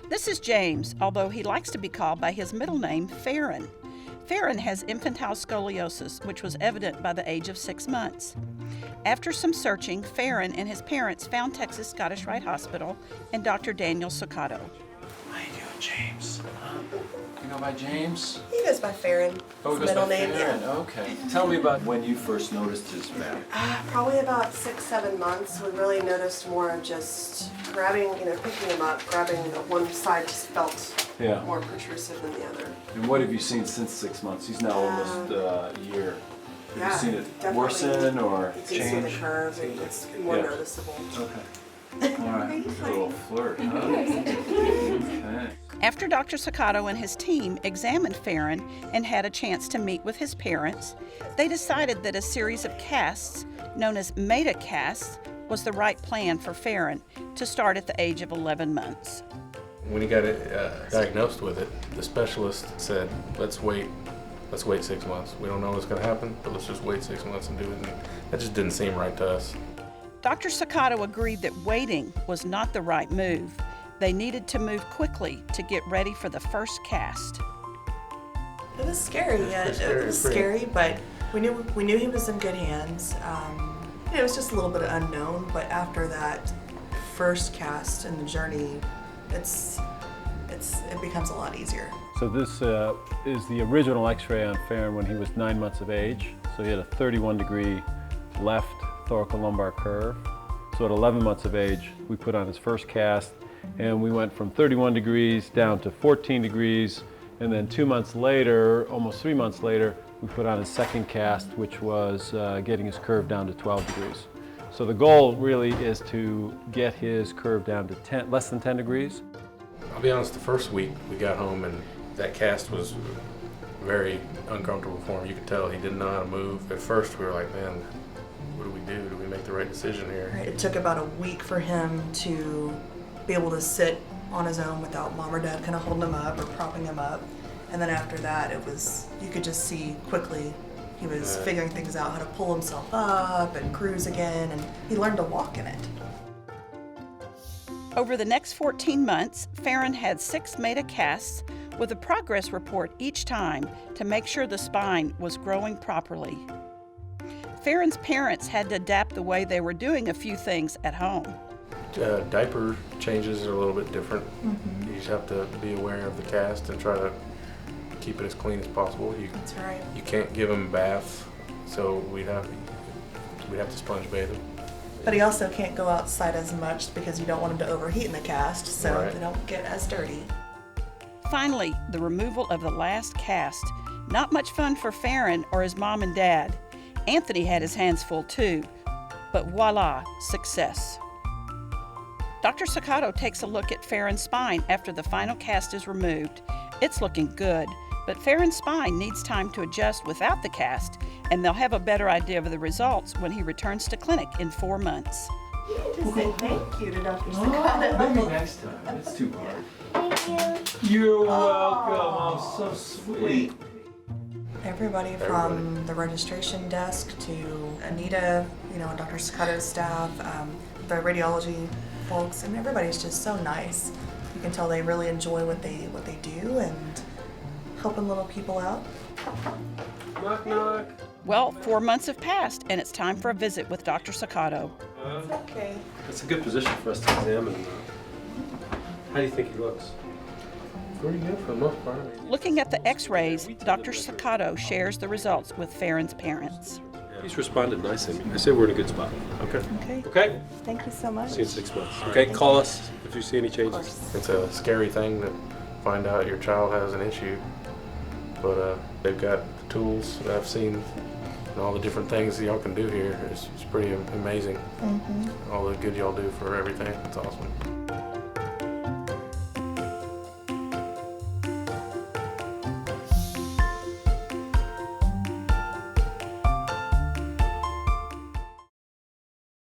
This is James, although he likes to be called by his middle name, Faron. Faron has infantile scoliosis, which was evident by the age of 6 months. After some searching, Faron and his parents found Texas Scottish Rite Hospital and Dr. Daniel Socotto. How you doing, James? You go by James? He goes by Faron. Oh, His middle name, Faron. yeah. Okay. Tell me about when you first noticed his back. Probably about 6, 7 months. We really noticed more of just grabbing, picking him up, grabbing one side just felt more protrusive than the other. And what have you seen since 6 months? He's now almost a year. Have you seen it definitely worsen or you can change? see the curve, and it's more noticeable. Okay. All right. A little flirt, huh? Okay. After Dr. Socotto and his team examined Faron and had a chance to meet with his parents, they decided that a series of casts, known as meta casts, was the right plan for Faron to start at the age of 11 months. When he got diagnosed with it, the specialist said, let's wait 6 months. We don't know what's going to happen, but let's just wait 6 months and do it. And that just didn't seem right to us. Dr. Socotto agreed that waiting was not the right move. They needed to move quickly to get ready for the first cast. It was scary. It was scary, but we knew he was in good hands. It was just a little bit unknown, but after that first cast in the journey, it becomes a lot easier. So this is the original X-ray on Faron when he was 9 months of age. So he had a 31-degree left thoracolumbar curve. So at 11 months of age, we put on his first cast, and we went from 31 degrees down to 14 degrees, and then 2 months later, almost 3 months later, we put on his second cast, which was getting his curve down to 12 degrees. So the goal really is to get his curve down to less than 10 degrees. I'll be honest, the first week we got home and that cast was very uncomfortable for him. You could tell he didn't know how to move. At first we were like, man, what do we do? Do we make the right decision here? It took about a week for him to be able to sit on his own without mom or dad kind of holding him up or propping him up. And then after that, you could just see quickly he was figuring things out, how to pull himself up and cruise again, and he learned to walk in it. Over the next 14 months, Faron had 6 meta casts with a progress report each time to make sure the spine was growing properly. Faron's parents had to adapt the way they were doing a few things at home. Diaper changes are a little bit different. You just have to be aware of the cast and try to keep it as clean as possible. That's right. You can't give him baths, so we'd have to sponge bathe him. But he also can't go outside as much because you don't want him to overheat in the cast, so they don't get as dirty. Finally, the removal of the last cast. Not much fun for Faron or his mom and dad. Anthony had his hands full too, but voila, success. Dr. Socotto takes a look at Faron's spine after the final cast is removed. It's looking good, but Faron's spine needs time to adjust without the cast, and they'll have a better idea of the results when he returns to clinic in 4 months. Just say thank you to Dr. Socotto. Maybe next time. It's too hard. Thank you. You're welcome. I'm so sweet. Everybody from the registration desk to Anita, and Dr. Scotto's staff, the radiology folks, and everybody's just so nice. You can tell they really enjoy what they do and helping little people out. Knock, knock. Well, 4 months have passed, and it's time for a visit with Dr. Socotto. It's okay. It's a good position for us to examine. How do you think he looks? Pretty good for the most part. Looking at the x-rays, Dr. Socotto shares the results with Faron's parents. He's responded nicely. I say we're in a good spot. Okay. Okay. Okay? Thank you so much. See you in 6 months. Okay, call us if you see any changes. It's a scary thing to find out your child has an issue, but they've got the tools that I've seen and all the different things that y'all can do here. It's pretty amazing. All the good y'all do for everything. It's awesome.